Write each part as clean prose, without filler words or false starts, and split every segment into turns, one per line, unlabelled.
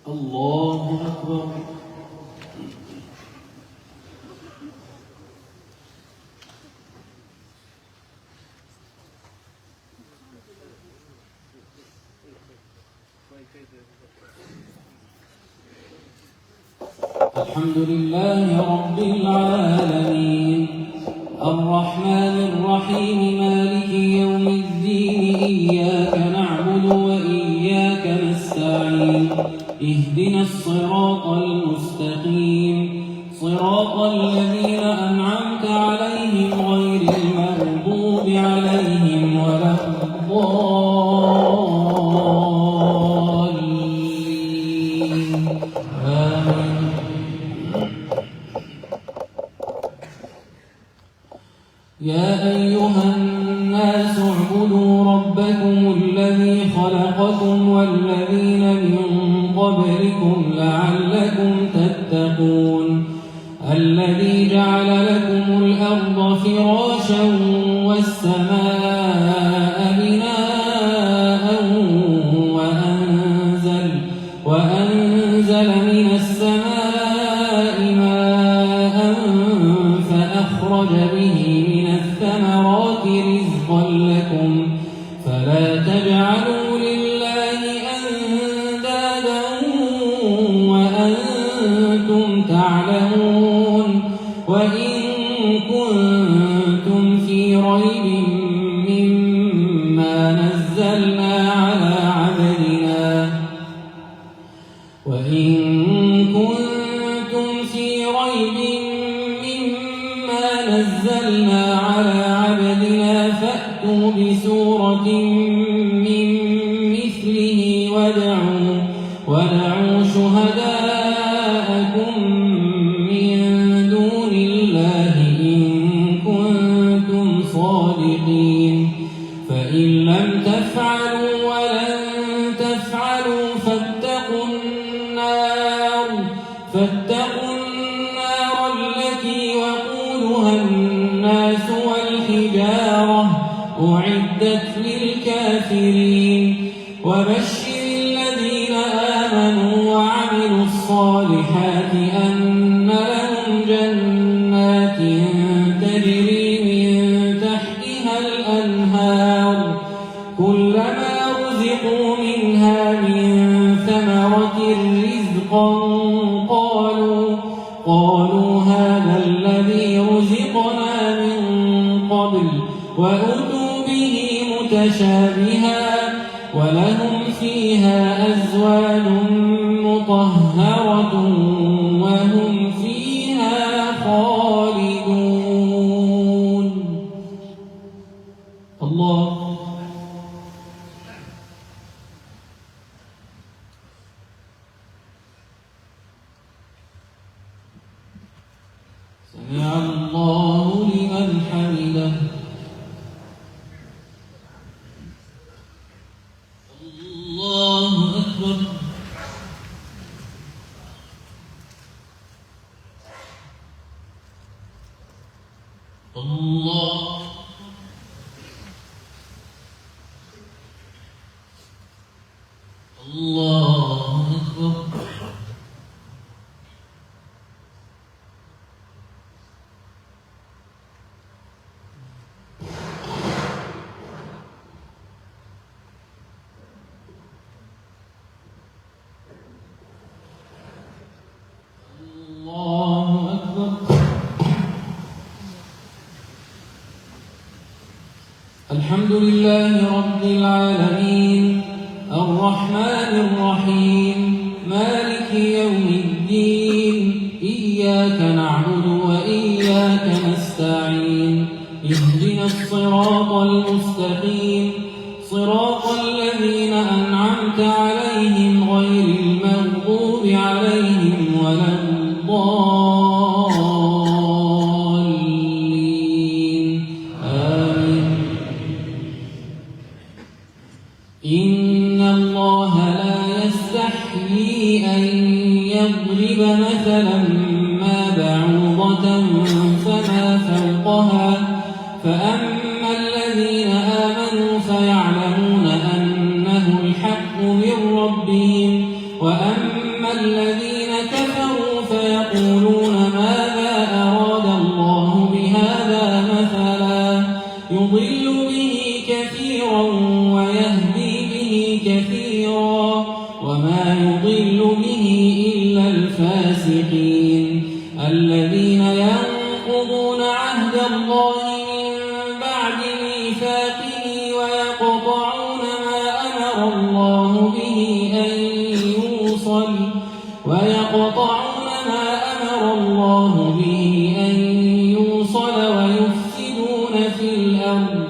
الله أكبر. الحمد لله رب العالمين الرحمن الرحيم مالك يوم الدين إياك نعبد وإياك نستعين اهدنا الصراط المستقيم صراط الذين أنعمت عليهم غير المغضوب عليهم ولا الضالين آمين. يا أيها الناس اعبدوا ربكم الذي خلقكم والذين من قبلكم لعلكم تتقون الذي جعل لكم الأرض فراشا والسماء بناء وأنزل من السماء ماء فأخرج به من الثمرات رزقا لكم فلا تجعلوا لله أندادا وأنتم تعلمون وإن كنتم في ريب مما نزلنا على عبدنا فأتوا بسورة من مثله ودعوا شهداءكم من دون الله إن كنتم صادقين فإن لم تفعلوا ولن تفعلوا فاتقوا النار التي وقودها الناس والحجارة أعدت للكافرين وبشر الذين آمنوا وعملوا الصالحات أن لهم جنات تجري من تحتها الأنهار كلما رزقوا منها من ثمرة رزقا قالوا هذا الذي رزقنا من قبل وأتوا به متشابها ولهم فيها أزواج مطهرة وهم فيها خالدون. الله سمع الله لمن حمده. الله أكبر. الله أكبر. الحمد لله رب العالمين الرحمن الرحيم مالك يوم الدين إياك نعبد وإياك نستعين اهدنا الصراط المستقيم صراط الذين أنعمت عليهم غير المغضوب عليهم ولا الضالين آمين. إن الله لا يستحيي أن يضرب مثلا ما بعوضة فما فوقها فأما الذين آمنوا فيعلمون أنه الحق من ربهم وأما ويهدي به كثيرا وما يضل به إلا الفاسقين الذين ينقضون عهد الله من بعد ميثاقه ويقطعون ما أمر الله به أن يوصل ويفسدون في الأرض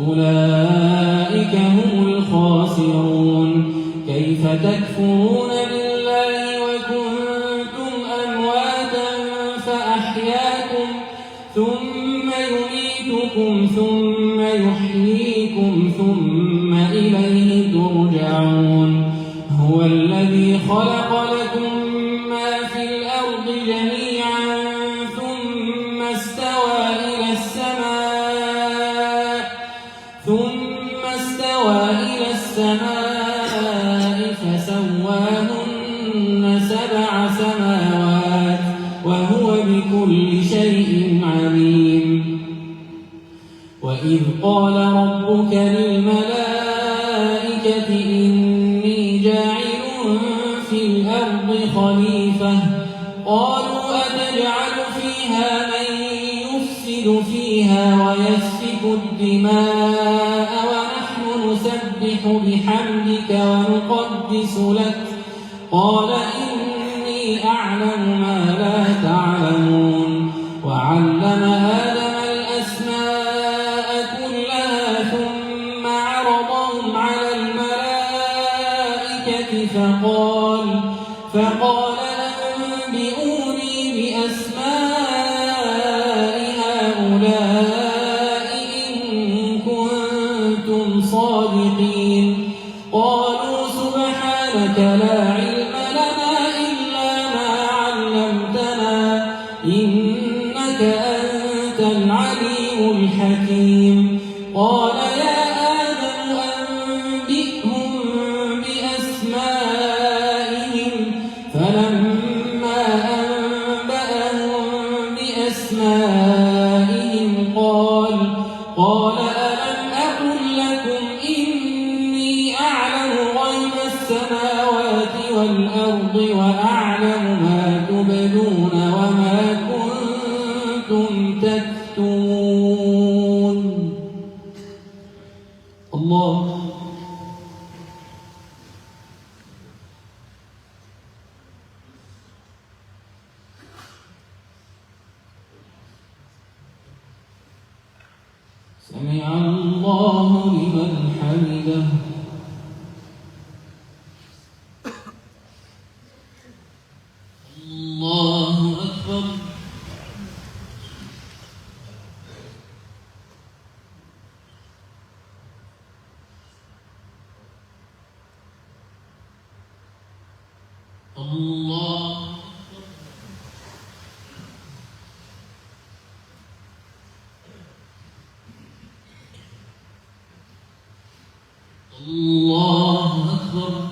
أولئك هم الخاسرون كيف تكفرون بالله وكنتم أمواتا فأحياكم ثم يميتكم ثم يحييكم ثم إليه ترجعون هو الذي خلق لكم ما في الأرض جميعا ثم استوى إلى السماء فسواهن 7 سماوات وهو بكل شيء عليم وإذ قال ربك للملائكة إني جاعل في الأرض خليفة قالوا أتجعل فيها من يفسد فيها ويسفك الدماء ونحن نسبح بحمدك ونقدس لك قال إني أعلم ما لا تعلمون وعلم آدم الأسماء كلها ثم عرضهم على الملائكة فقال أنبئوني بأسماء هؤلاء إن كنتم صادقين قالوا سبحانك لا علم لنا إلا ما علمتنا إنك أنت العليم الحكيم قال يا آدم أنبئهم بأسمائهم فلما أنبأهم بأسمائهم قال ألم أقل لكم إني أعلم غيب السماوات والأرض وأعلم ما تبدون وما كنتم تكتمون الله سمع الله لمن حمده الله أكبر الله الله أكبر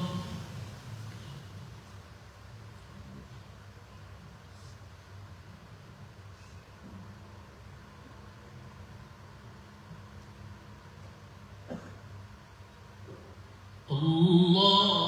الله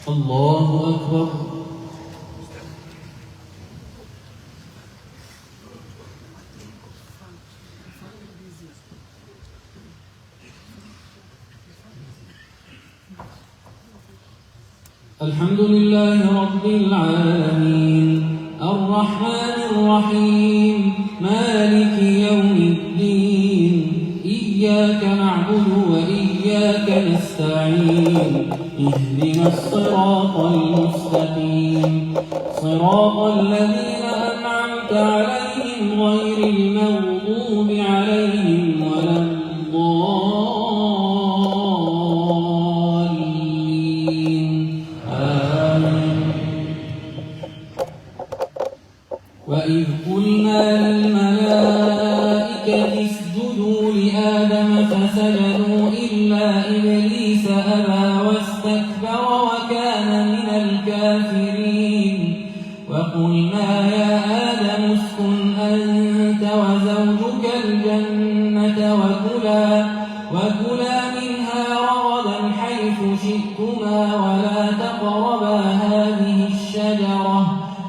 الله أكبر. الحمد لله رب العالمين الرحمن الرحيم مالك يوم الدين إياك نعبد وإياك نستعين اهدنا الصراط المستقيم صراط الذين أنعمت عليهم غير المغضوب عليهم ولا الضالين آمين. وإذ قلنا للملائكة اسجدوا لآدم فسجدوا إلا إبليس أبى واستكبر وكان من الكافرين وقلنا يا آدم اسكن أنت وزوجك الجنة وكلا منها رغدا حيث شئتما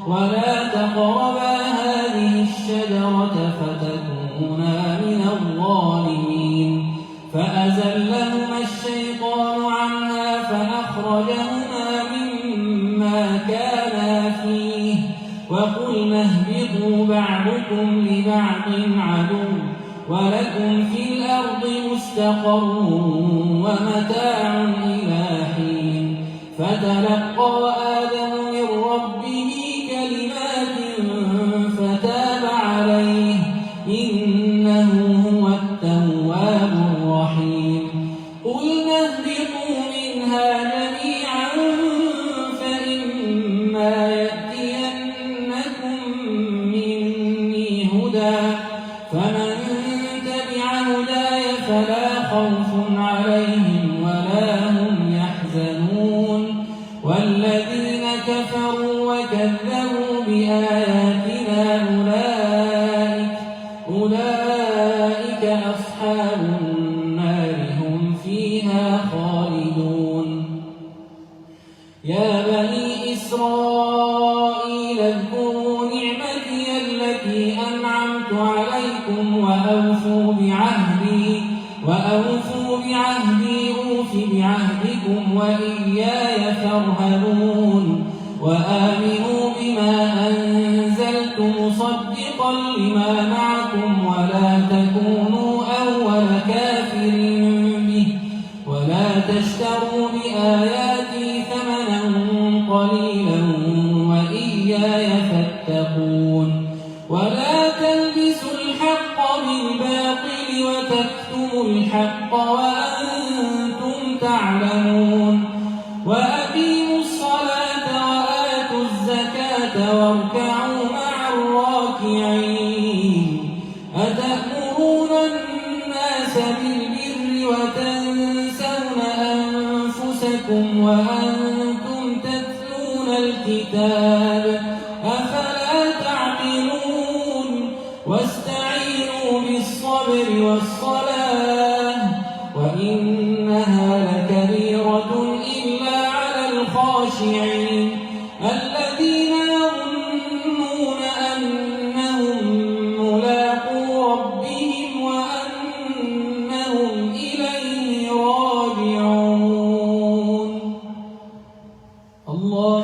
ولا تقربا هذه الشجرة فتكونا من الظالمين فأزلهما الشيطان عنها فأخرجهما مما كانا فيه وقلنا اهبطوا بعضكم لبعض عدو ولكم في الأرض مستقر ومتاع إلى حين فتلقى آدم من ربه كلمات فتاب عليه إنه هو التواب الرحيم قلنا اهبطوا منها جميعا فإما يأتينكم مني هدى فمن تبع هداي فلا خوف عليهم ولا هم يحزنون والذين كفروا وكذبوا بآياتنا أولئك أصحاب النار هم فيها خالدون يا بني إسرائيل اذكروا نعمتي التي أنعمت عليكم وأوفوا بعهدي أوف بعهدكم وإياي فارهبون وآمنوا بما أنزلت مصدقا لما معكم ولا تكونوا أول كافر به ولا تشتروا بآياتي ثمنا قليلا وإياي فاتقون ولا تلبسوا الحق بالباطل وتكتموا الحق وأنتم تعلمون وأقيموا الصلاة وآتوا الزكاة واركعوا مع الراكعين أتأمرون الناس بالبر وتنسون أنفسكم وأنتم تتلون الكتاب أفلا تعقلون واستعينوا بالصبر والصلاة وإنها لكبيرة إلا على الخاشعين الذين يظنون أنهم ملاقو ربهم وأنهم إليه راجعون الله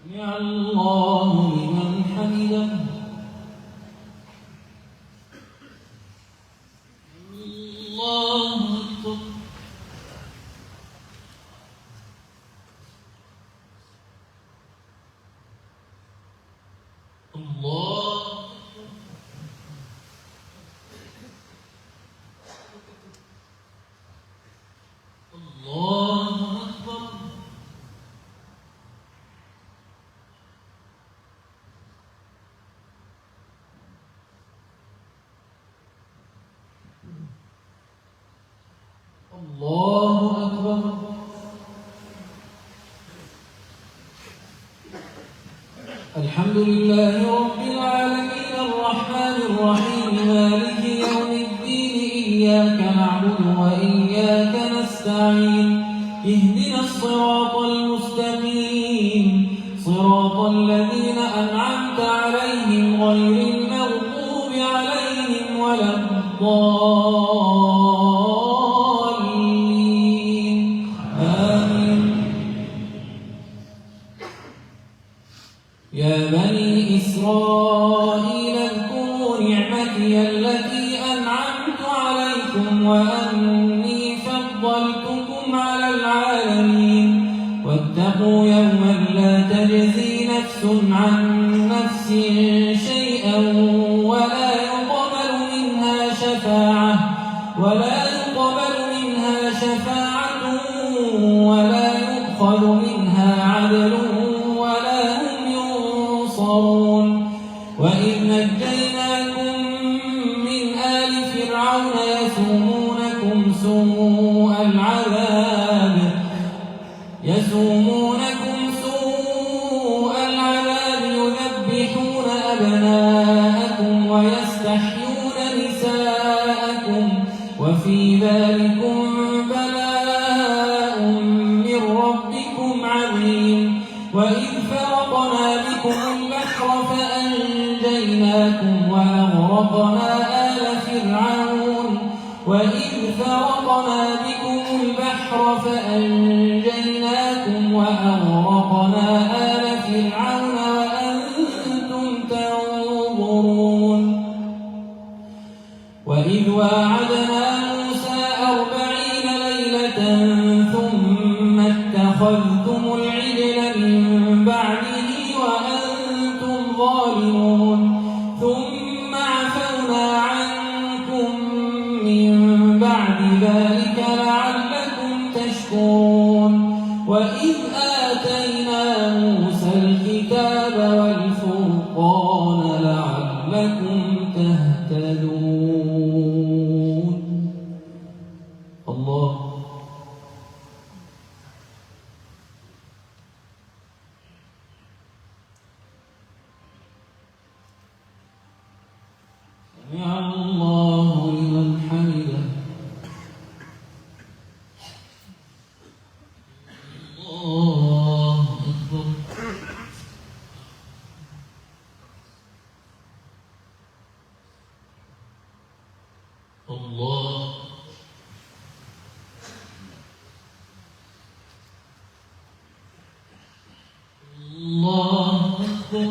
سمع الله لمن حمده الله أكبر الله الله أكبر الحمد لله رب العالمين الرحمن الرحيم مالك يوم الدين إياك نعبد وإياك نستعين اهدنا الصراط المستقيم صراط الذين أنعمت عليهم غير المغضوب عليهم ولا الضالين آمين. يا بني إسرائيل اذكروا نعمتي التي أنعمت عليكم وأني فضلتكم على العالمين واتقوا يوما لا تجزي نفس عن نفس شيئا ولا يقبل منها شفاعة ولا يؤخذ منها عدل ولا هم ينصرون. وإذ نجيناكم من آل فرعون يسومونكم سوء العذاب يذبحون أبناءكم ويستحيون نساءكم وفي ذلكم بلاء من ربكم عظيم. وإذ فرقنا بكم البحر فأنجيناكم وأغرقنا آل فرعون وأنتم تنظرون. وإذ واعدنا موسى 40 ليلة ثم اتخذتم العجل من بعده وأنتم ظالمون ثم عفونا عنكم من بعد ذلك لعلكم تشكرون. وإذ آتينا موسى الكتاب والفرقان لعلكم تهتدون. الله سمع الله لمن حمده. الله أكبر. الله الله أكبر.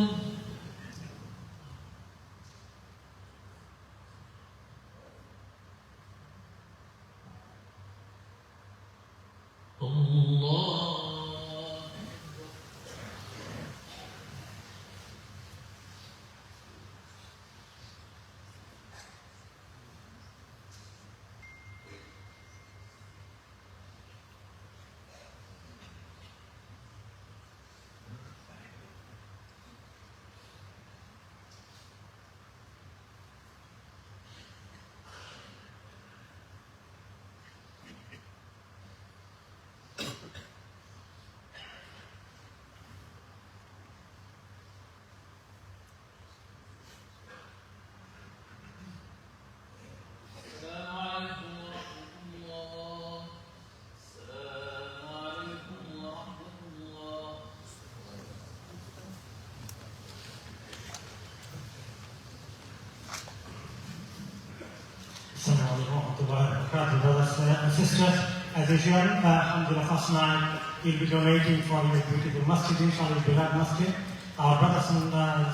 Brothers and sisters, as usual, alhamdulillah, first night we'll be donating for your beautiful masjid, inshallah, beloved masjid. Our brothers and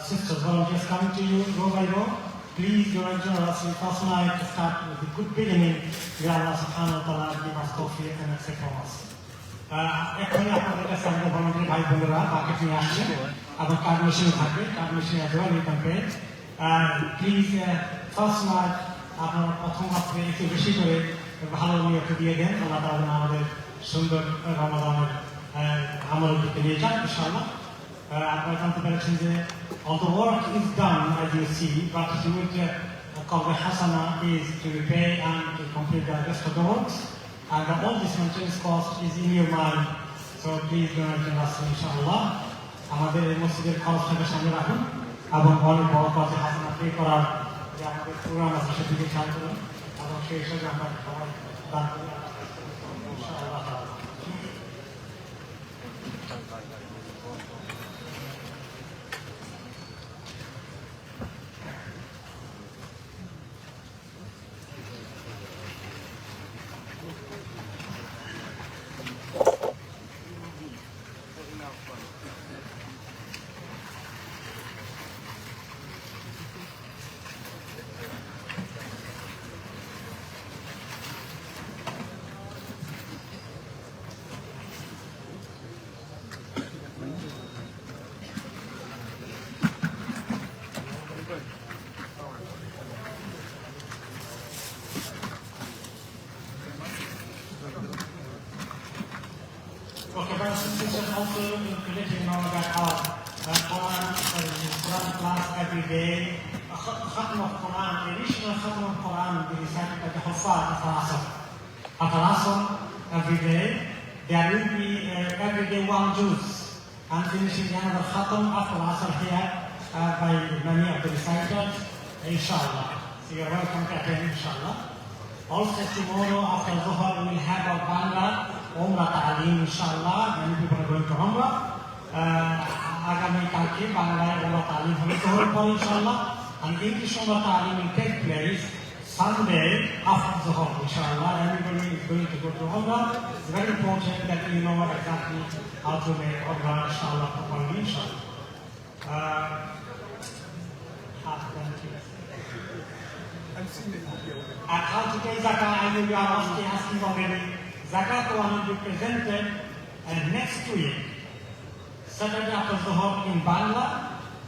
sisters, volunteers coming to you row by row. Please join us in first night to start with a good beginning. May Allah subhanahu wa ta'ala give us tawfiq and accept from us. এখনই আপনাদের কাছে আমাদের ভলান্টিয়ার ভাই বোনেরা বাকেট নিয়ে আসছে এবং card machine থাকবে, কার্ড মেশিন দেওয়া নিতে হবে। প্লিজ ফার্স্ট নাইট আপনারা প্রথম রাত্রে একটু বেশি করে ভালো নিয়ত দিয়ে দেন। আল্লাহ তাআলা আমাদের সুন্দর রমাদানের আমলের দিকে নিয়ে যান ইনশাআল্লাহ। আপনারা জানতে পেরেছেন যে all the work is done as you see, but you would call the hasana is to repay and to complete the rest of the works. And all this maintenance cost is in your mind, so please donate to us inshallah. আমাদের মসজিদের খরচটাকে সামনে রাখুন এবং অনেক বড় কাজে হাসানা পে করার যে আমাদের প্রোগ্রাম আছে সেদিকে খেয়াল করুন এবং সেই হিসাবে আমরা সবাই দান করি ইনশাআল্লাহ। Okay, brothers and sisters, also let you know that our Quran class every day, a khatm of Quran, the additional khatm of Quran will be recited by the Huffaz after Asr. After Asr, every day, there will be every day one juz, and finishing another khatm after Asr here by many of the reciters, inshallah. So you're welcome to attend, inshallah. Also tomorrow after Zuhur we will have our Bangla Umrah Ta'aleem, inshallah. Many people are going to Umrah. Agami kalke Bangla Umrah Ta'aleem hobe Zuhur por, inshallah. And English Umrah Ta'aleem will take place Sunday after Zuhur, inshallah. Everybody is going to go to Umrah. It's very important that you know exactly how to make Umrah, inshallah, properly, inshallah. And how to pay zakah, I know you are asking already. Zakat will be presented next week, Saturday after Zuhur in Bangla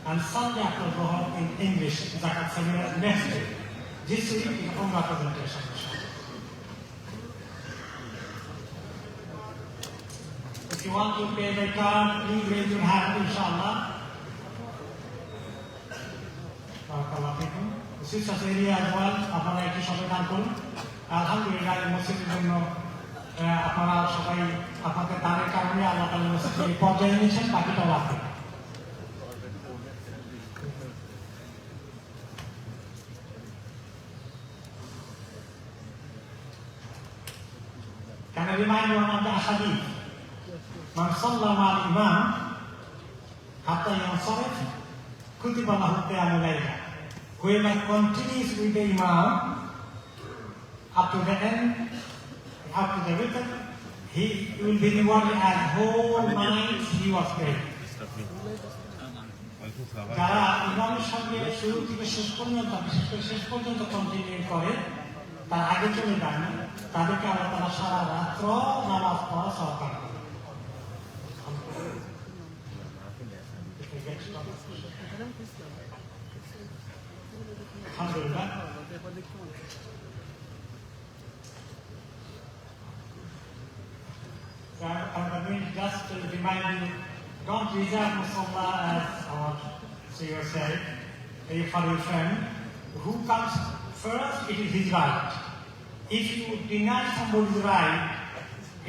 and Sunday after Zuhur in English. Zakat seminar next week. This week is Umrah presentation. If you want to pay by card, please raise your hand, inshallah. Barakallahu fikum. Sisters area as well, আপনারা একটু সবাই দান করুন। আলহামদুলিল্লাহ এই মসজিদের জন্য আপনারা সবাই আপনাদের দানের কারণে আল্লাহ তাআলা মসজিদকে এই পর্যায়ে এনেছেন, বাকিটাও রাখবেন। Can I remind one of the ahadith? Man salla ma'al imam hatta yansarif kutiba lahu qiyamul layl. Whoever continues with the Imam up to the end, up to the rhythm, he will be rewarded as whole night he was praying. যারা ইমামের সঙ্গে শুরু থেকে শেষ পর্যন্ত, বিশেষ করে শেষ পর্যন্ত কন্টিনিউ করে, তার আগে চলে যায় না, তাদেরকে আল্লাহ তাআলা সারা রাত্র নামাজ পড়া সহকার করে। Alhamdulillah. So I'm going to just remind you, don't reserve Musalla as our CEO said, for your friend. Who comes first, it is his right. If you deny somebody's right,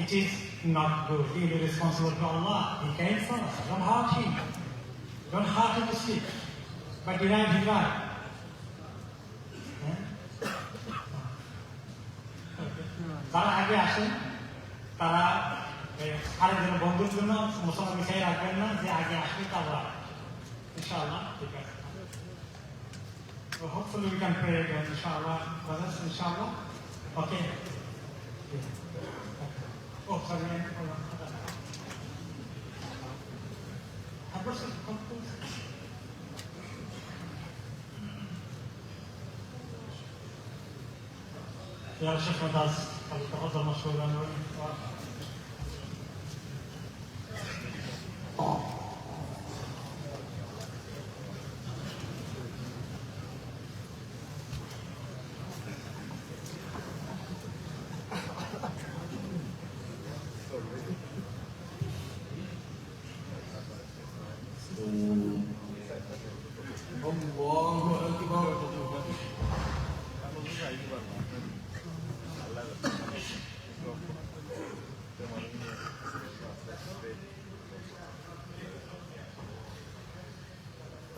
it is not good. He will be responsible to Allah. He came first. Don't hurt him. Don't hurt him to sleep, but deny his right. যারা আগে আসেন তারা আরেকজন বন্ধুর জন্য মুসলমান মিশাই রাখবেন না, যে আগে আসবে তারা ইনশাআল্লাহ ঠিক আছে। So hopefully we can pray again, inshallah, brothers, inshallah. Okay. Oh, sorry. يا شيخ مداز تفضل مشكورا.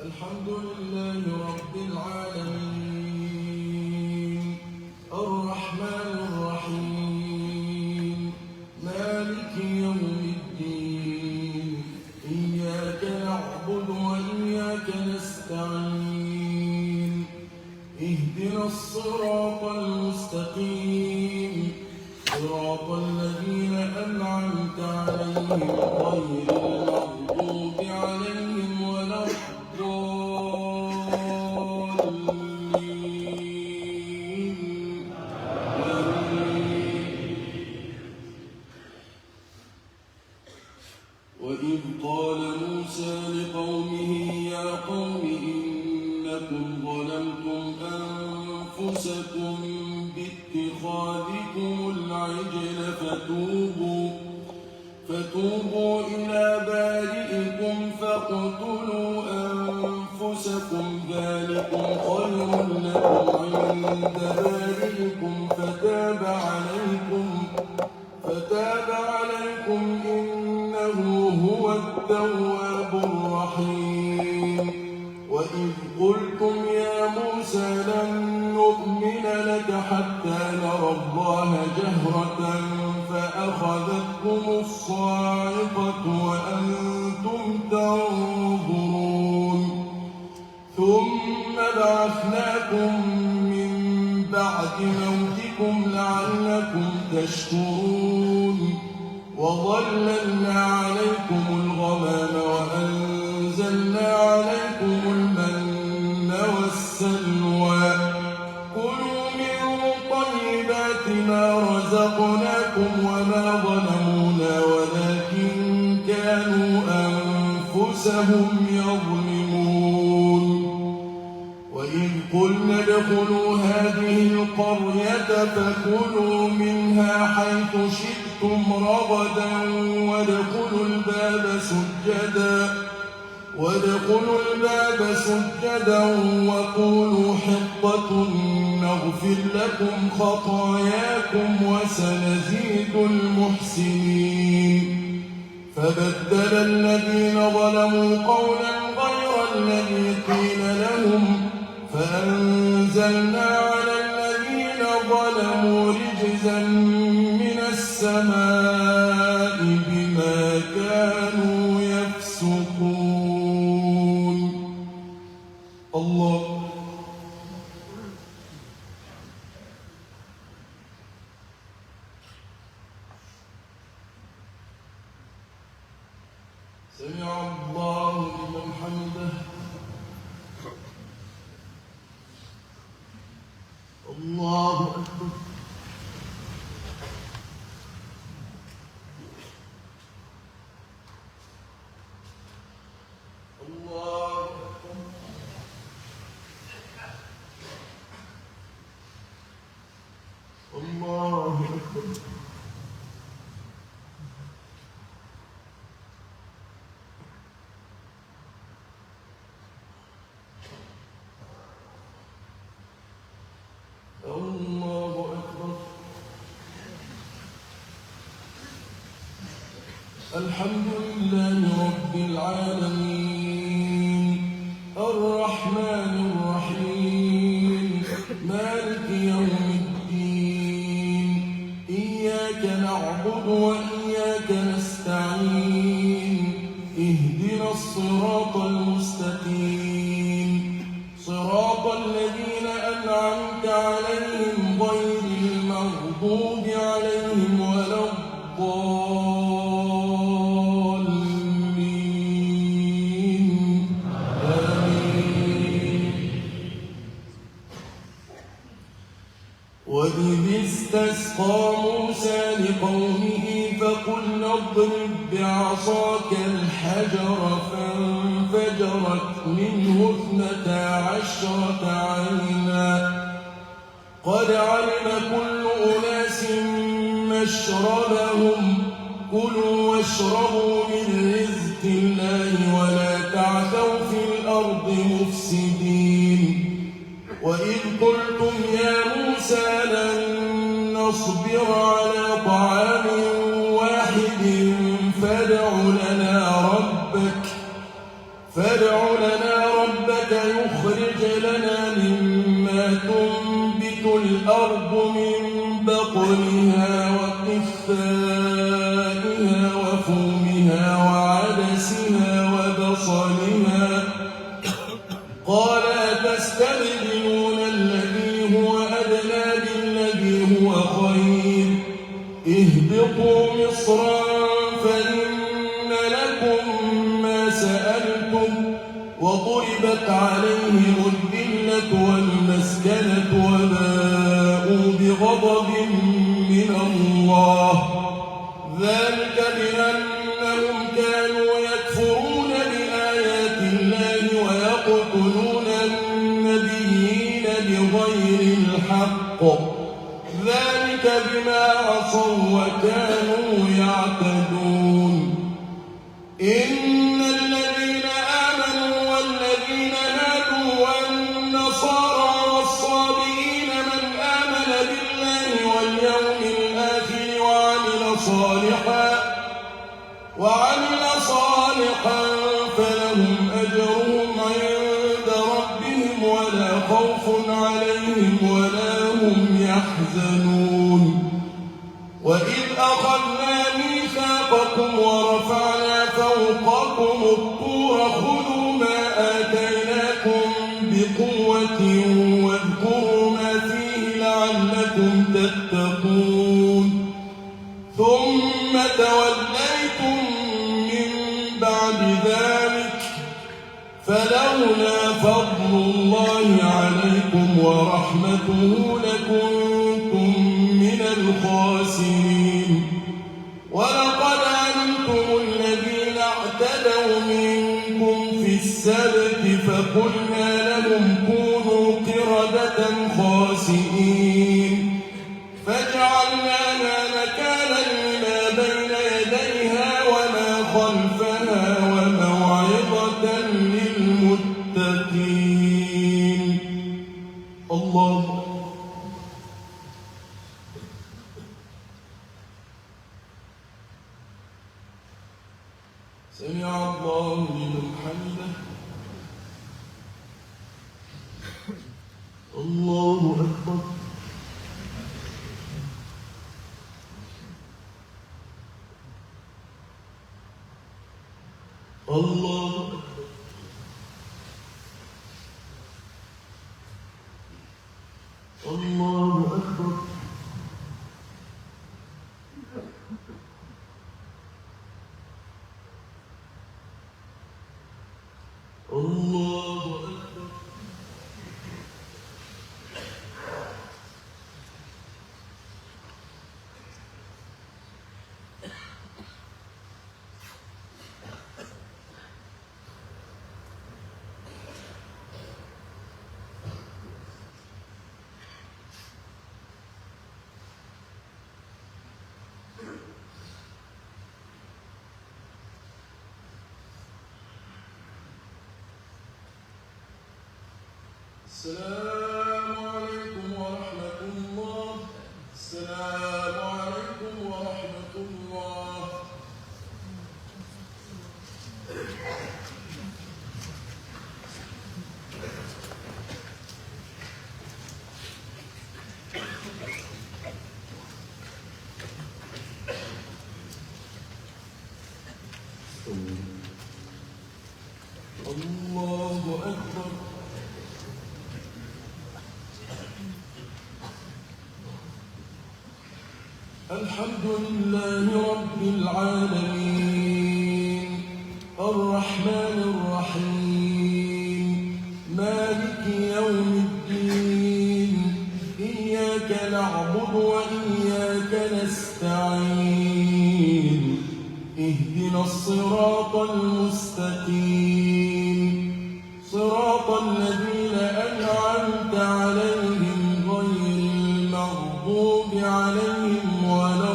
الحمد لله رب العالمين الرحمن الرحيم مالك يوم الدين إياك نعبد وإياك نستعين اهدنا الصراط المستقيم صراط الذين أنعمت عليهم غير المغضوب عليهم ولا الضالين وإذ قال موسى لقومه يا قوم إنكم ظلمتم أنفسكم باتخاذكم العجل فتوبوا إلى بارئكم فاقتلوا أنفسكم ذلكم خير لكم عند بارئكم فتاب عليكم إنه هو التواب الرحيم وإذ قلتم يا موسى لن نؤمن لك حتى نرى الله جهرة فأخذتكم الصاعقة وأنتم تنظرون ثم بعثناكم من بعد موتكم لعلكم تشكرون وظللنا عليكم الغمام وأنزلنا عليكم المن والسلوى كلوا من طيبات ما رزقناكم وما ظلمونا ولكن كانوا أنفسهم يظلمون وإذ قلنا ادخلوا هذه القرية فكلوا منها حيث شئتم رغدا وادخلوا الباب سجدا وقولوا حطة نغفر لكم خطاياكم وسنزيد المحسنين فبدل الذين ظلموا قولا غير الذي قيل لهم فأنزلنا على الذين ظلموا رجزا من السماء بما كانوا يفسقون الله سمع الله لمن حمده الله أكبر الله أكبر الله أكبر الله أكبر الحمد لله رب العالمين الرحمن الرحيم مالك يوم الدين إياك نعبد وإياك نستعين اهدنا الصراط المستقيم صراط الذين أنعمت عليهم غير المغضوب عليهم ولا الضالين آمين وإذ استسقى موسى لقومه فقلنا اضرب بعصاك الحجر فانفجرت منه 12 عينا قد علم كل أناس مشربهم كلوا واشربوا من رزق الله ولا تعثوا في الأرض مفسدين وإذ قلتم يا موسى لن نصبر على طعام واحد فادع لنا ربك فادع لنا ربك يخرج لنا مما تنبت الأرض من بقلها وقثائها وفومها وعدسها وبصلها قال أتستبدلون الذي هو أدنى بالذي هو خير اهبطوا مصرا فإن لكم ما سألتم وضربت عليهم الذلة والمسكنة وباءوا بغضب من الله ذلك بأنهم كانوا يكفرون بآيات الله ويقتلون النبيين بغير الحق ذلك بما عصوا وكانوا يعتدون إن الذين آمنوا والذين هادوا والنصارى والصابئين من آمن بالله واليوم الآخر وعمل صالحا فلهم أجرهم عند ربهم ولا خوف عليهم ولا هم يحزنون وإذ أخذنا ميثاقكم ورفعنا فوقكم الطور خذوا ما آتيناكم بقوة واذكروا ما فيه لعلكم تتقون ثم توليتم من بعد ذلك فلولا فضل الله عليكم ورحمته لكنتم من الخاسرين ولقد علمتم الذين اعتدوا منكم في السبت فقلنا لهم كونوا قردة خاسئين فجعلناها نكالا لما بين يديها وما خلفها وموعظة للمتقين الله سمع الله لمن حمده الله أكبر الله الله أكبر الله أكبر السلام عليكم ورحمة الله السلام عليكم ورحمة الله الله أكبر الحمد لله رب العالمين الرحمن الرحيم مالك يوم الدين إياك نعبد وإياك نستعين اهدنا الصراط المستقيم صراط الذين أنعمت عليهم غير المغضوب عليهم ولا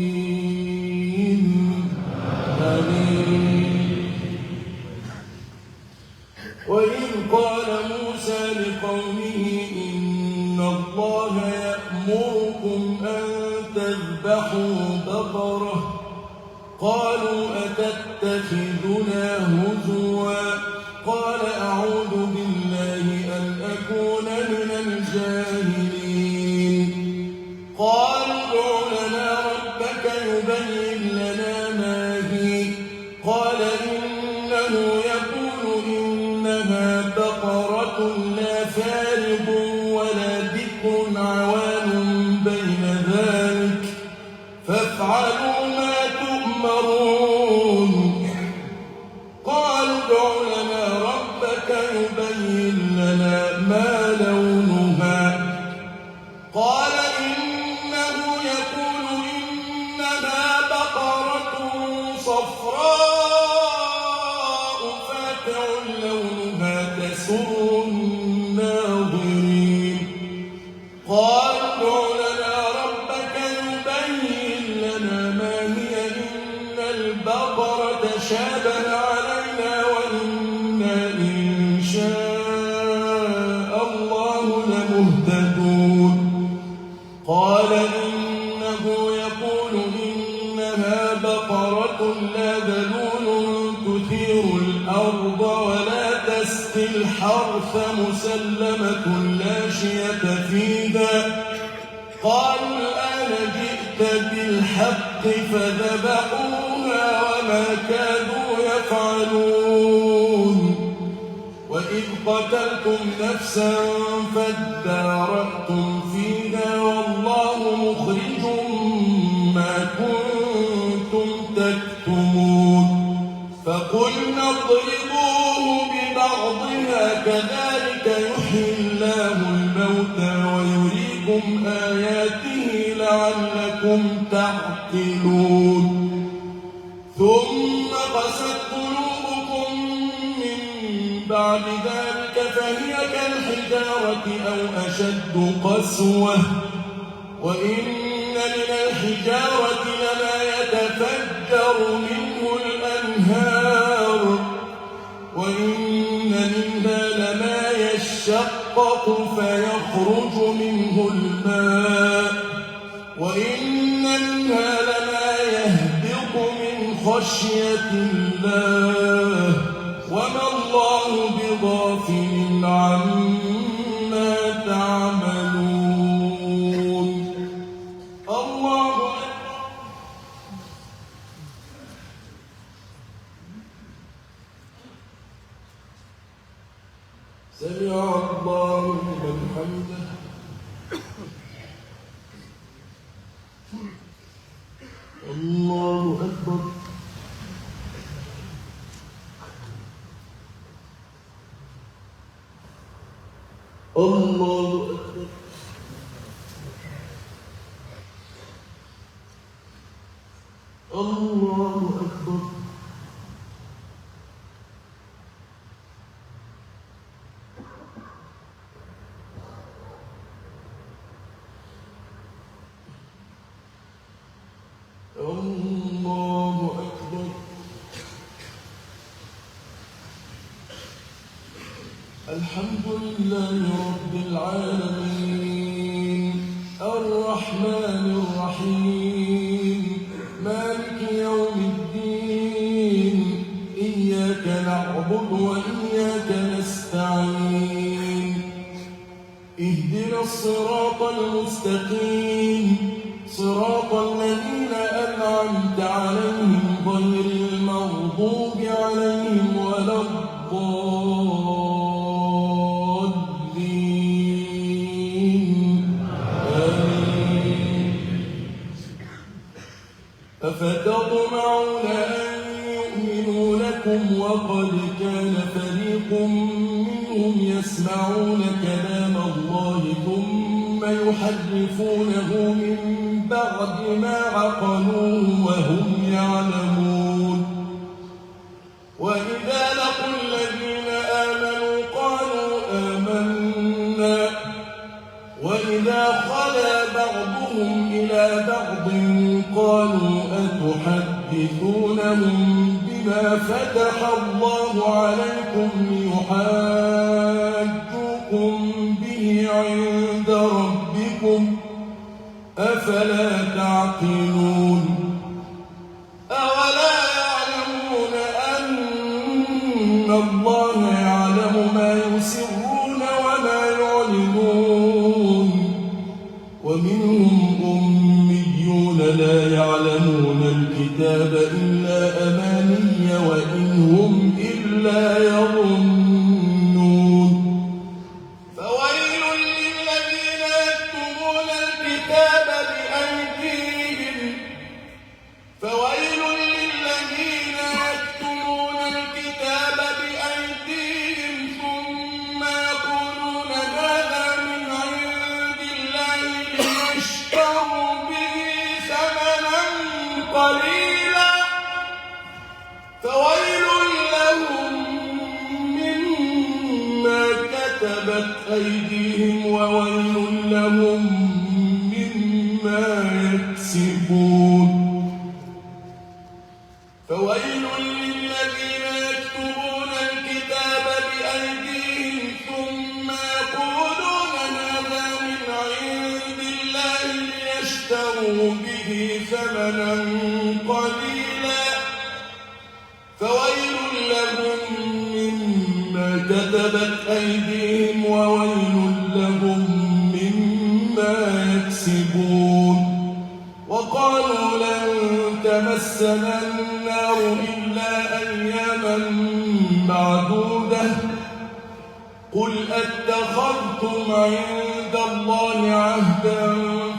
الضالين آمين وإذ قال موسى لقومه إن الله يأمركم أن قالوا أتتخذنا هزوا قال أعوذ بالله أن أكون من الجاهلين قالوا ادع لنا ربك يبين لنا ما هي قال إنه يقول إنها بقرة لا فارض ولا بكر عوان بين ذلك فافعلوا ما تؤمرون قالوا ادع لنا ربك يبين لنا ما لونها قال إنه يقول إنها بقرة صفراء فاقع لونها تسر الناظرين قالوا ادع لنا ربك يبين لنا ما هي إن البقرة شابه علينا وإنا إن شاء الله لمهتدون قال إنه يقول إنها بقرة لا ذلول تثير الأرض ولا تسقي الحرث مسلمة لا شية فيها قالوا الآن جئت بالحق فذبحوها وما كانوا يفعلون وإذ قتلتم نفسا فادارأتم فيها والله مخرج ما كنتم تكتمون فقلنا اضربوه ببعضها كذلك يحيي الله الموتى ويريكم آياته لعلكم تعقلون ثم قست قلوبكم من بعد ذلك فهي كالحجارة أو أشد قسوة وإن من الحجارة لما يتفجر منه الأنهار وإن منها لما يشقق فيخرج منه الماء وإن منها لما يهبط من خشية الله وما الله بغافل عما تعملون الله سمع الله لمن حمده الله أكبر الله أكبر الله أكبر الله أكبر الحمد لله رب العالمين الرحمن الرحيم مالك يوم الدين إياك نعبد وإياك نستعين اهدنا الصراط المستقيم صراط الذين أنعمت عليهم غير المغضوب عليهم ولا الضالين آمين أفتطمعون أن يؤمنوا لكم وقد كان فريق منهم يسمعون كلام الله ثم يحرفونه من بعد ما عقلوه وهم يعلمون وإذا لقوا الذين آمنوا قالوا آمنا وإذا خلا بعضهم إلى بعض قالوا أتحدثونهم بما فتح الله عليكم ليحاجوكم به عند ربكم أفلا تعقلون أولم الكتاب إلا أماني وإن هم إلا يظنون فويل للذين يكتبون الكتاب بأيديهم ثم يقولون هذا من عند الله ليشتروا به ثمنا قليلا فويل لهم مما كتبت أيديهم وويل لهم مما يكسبون فويل للذين يكتبون الكتاب بأيديهم ثم يقولون هذا من عند الله ليشتروا به ثمنا قليلا فويل لهم مما كتبت أيديهم وويل لهم مما يكسبون وقالوا لن تمسنا النار إلا أياما معدودة قل أتخذتم عند الله عهدا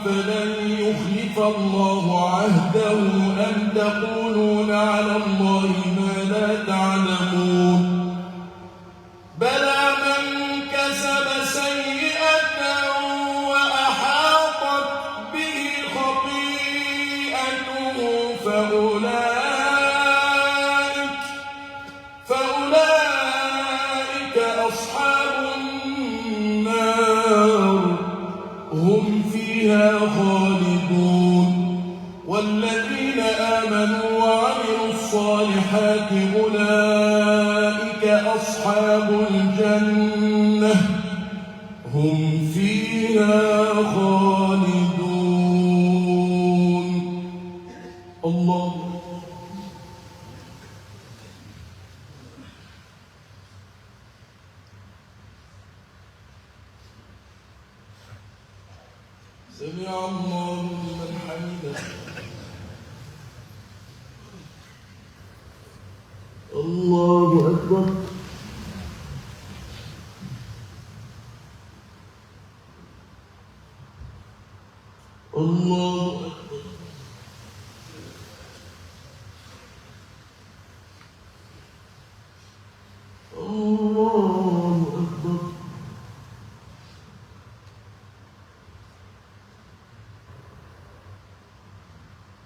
فلن يخلف الله عهده أم تقولون على الله ما لا تعلمون بلى من كسب سيئة وأحاطت به خطيئته فأولئك أصحاب النار هم فيها خالدون والذين آمنوا وعملوا الصالحات أولئك أصحاب الجنة هم فيها خالدون الله سمع الله لمن حمده الله أكبر الله أكبر الله أكبر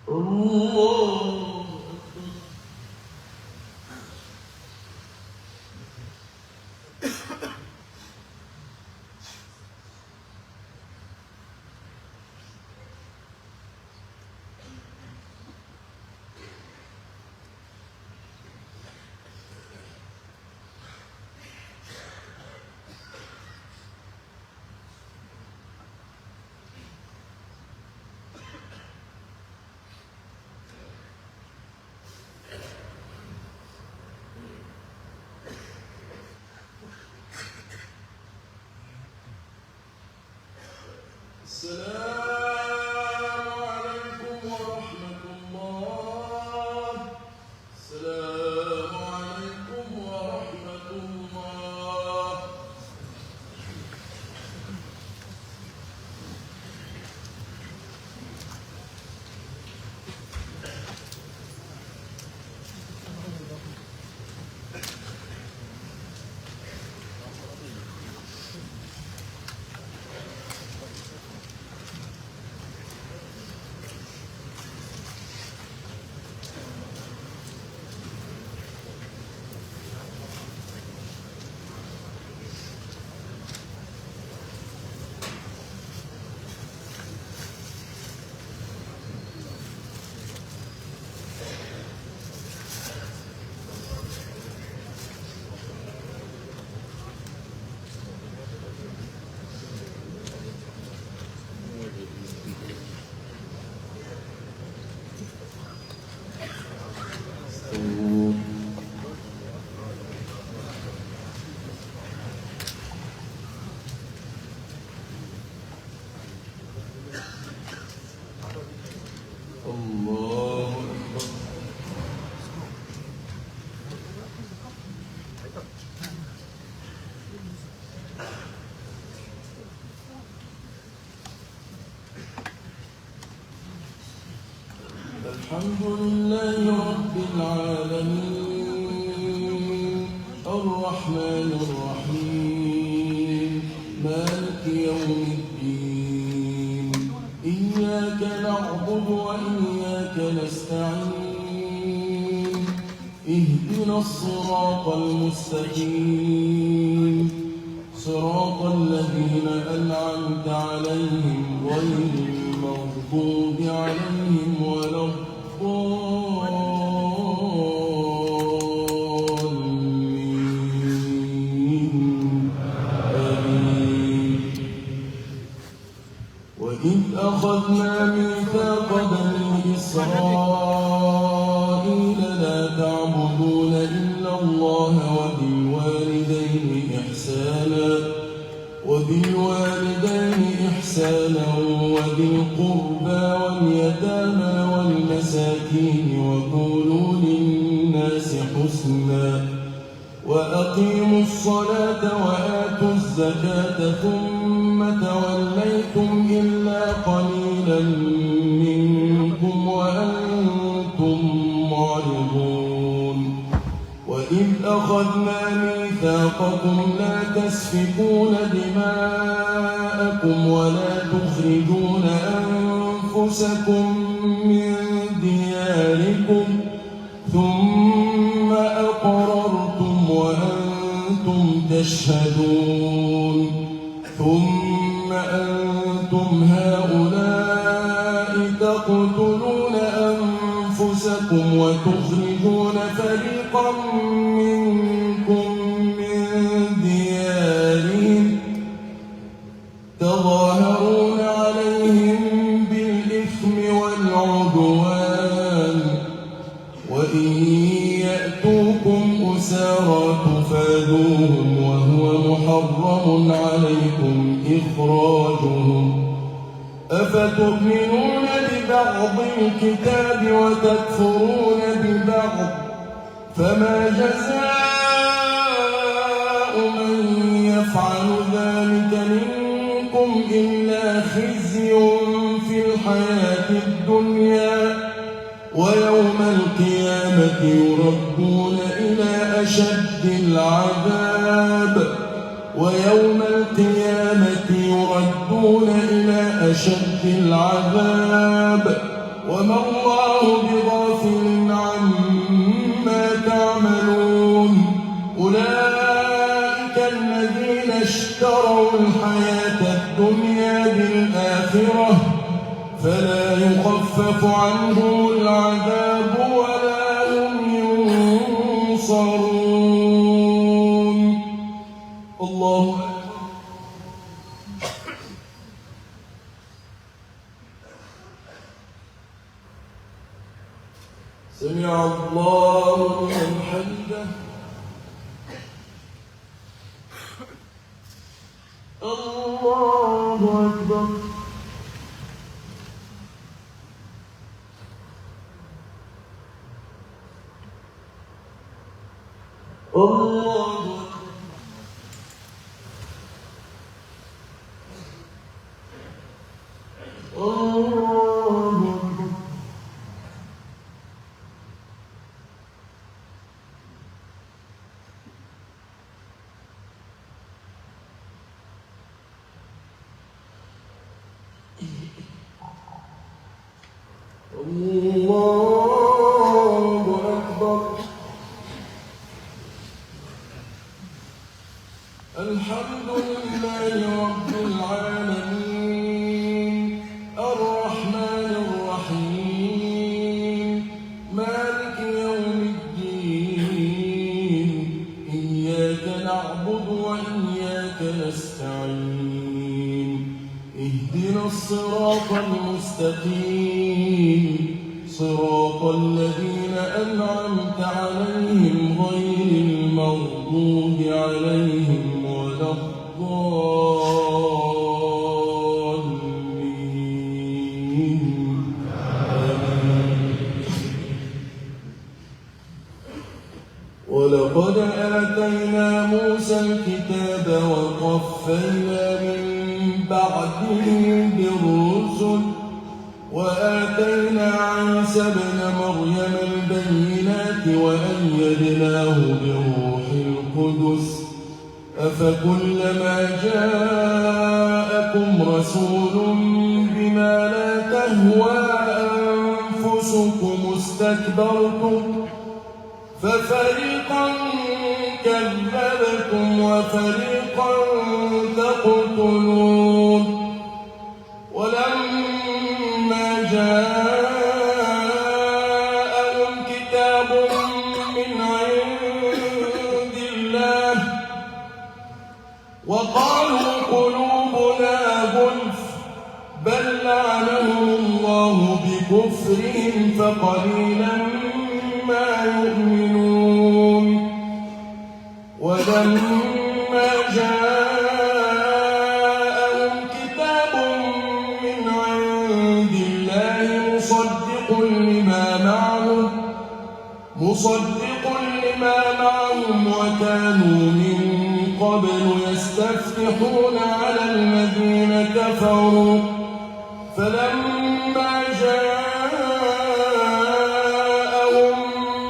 الله أكبر السلام عليكم ورحمة الله السلام عليكم ورحمة الله الله الحمد لله رب العالمين الرحمن الرحيم مالك يوم الدين إياك نعبد وإياك نستعين اهدنا الصراط المستقيم صراط الذين أنعمت عليهم غير المغضوب عليهم ولا الضالين آمين. وإذ أخذنا ميثاق بني إسرائيل لا تعبدون إلا الله وبالوالدين إحسانا وذي القربى واليتامى والمساكين وقولوا للناس حسنا وأقيموا الصلاة وآتوا الزكاة ثم توليتم إلا قليلا منكم وأنتم معرضون. وإذ أخذنا ميثاقكم لا تسفكون دماءكم ولا تخرجون أنفسكم من دياركم ثم أقررتم وأنتم تشهدون ثم أنتم هؤلاء تقتلون أنفسكم وتخرجون فريقا منكم من ديارهم تظاهرون عليهم بالإثم والعدوان وإن يأتوكم أسارى تفادوهم وهو محرم عليكم إخراجهم أفتؤمنون ببعض الكتاب وتكفرون ببعض فما جزاء من يفعل ذلك منكم إلا خزي في الحياة الدنيا ويوم القيامة يردون إلى أشد العذاب وما الله بغافل عما تعملون. أولئك الذين اشتروا الحياة الدنيا بالآخرة فلا يخفف عنهم العذاب ولا هم ينصرون. الله سمع الله لمن حمده. الله أكبر. الله أكبر. الحمد لله رب العالمين الرحمن الرحيم مالك يوم الدين إياك نعبد وإياك نستعين اهدنا الصراط المستقيم صراط الذين أنعمت عليهم غير المغضوب عليهم ولا الضالين آمين. ولقد آتينا موسى الكتاب وقفينا من بعده بالرسل وآتينا عيسى ابن مريم البينات وأيدناه بروح القدس أفكلما جاءكم رسول بما لا تهوى أنفسكم استكبرتم ففريقا كذبتم وفريقا تقتلون ولما جاءهم كتاب من عند الله وقالوا قلوبنا غلف بل لعنهم الله بكفرهم فقليلا ما يؤمنون ولما جاءهم كتاب من عند الله مصدق لما معهم وكانوا من قبل يستفتحون على الذين كفروا فلما جاءهم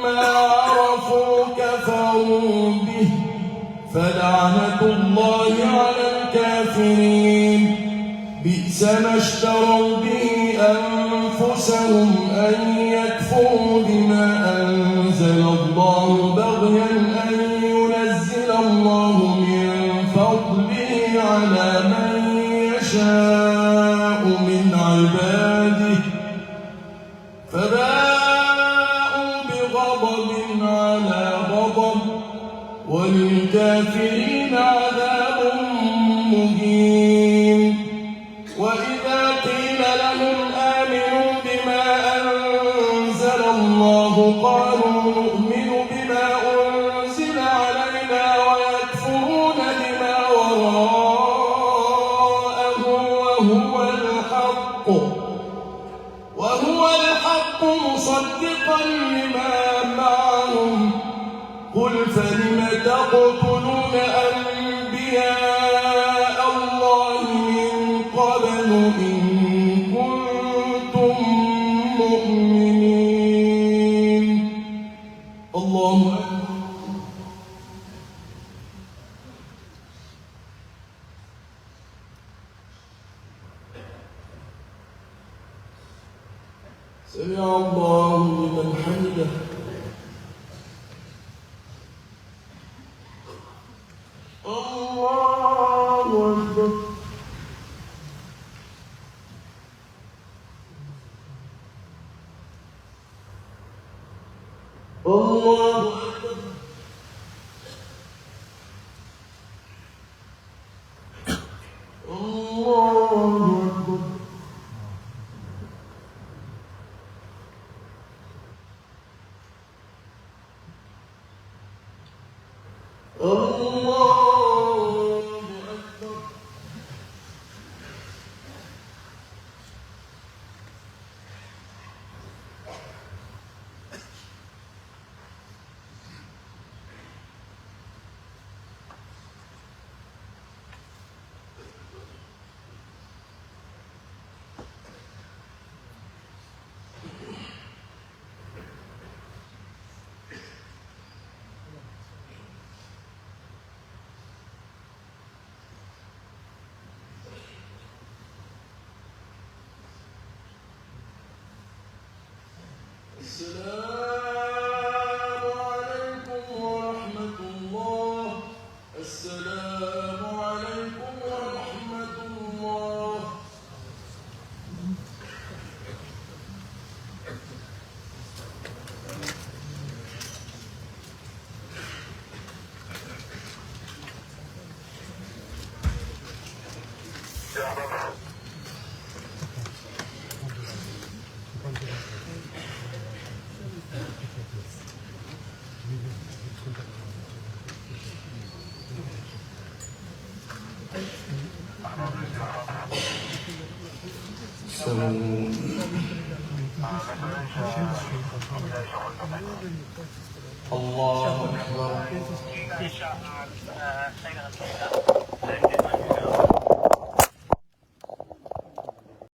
ما عرفوا كفروا به فلعنة الله على الكافرين بئس ما اشتروا به أنفسهم أن يكفروا بما أنزل الله بغيا أن ينزل الله من فضله على من يشاء من عباده فباءوا بغضب على غضب وللكافرين عذاب مهين وإذا قيل لهم آمنوا بما أنزل الله قالوا نؤمن بما أنزل علينا ويكفرون بما وراءه وهو الحق مصدقا لما معهم قل فلم تقتلون أنبياء الله من قبل إن كنتم مؤمنين الله أكبر سمع الله لمن حمده الله أكبر الله أكبر الله أكبر الله أكبر السلام عليكم ورحمة الله السلام عليكم ورحمة الله الله أكبر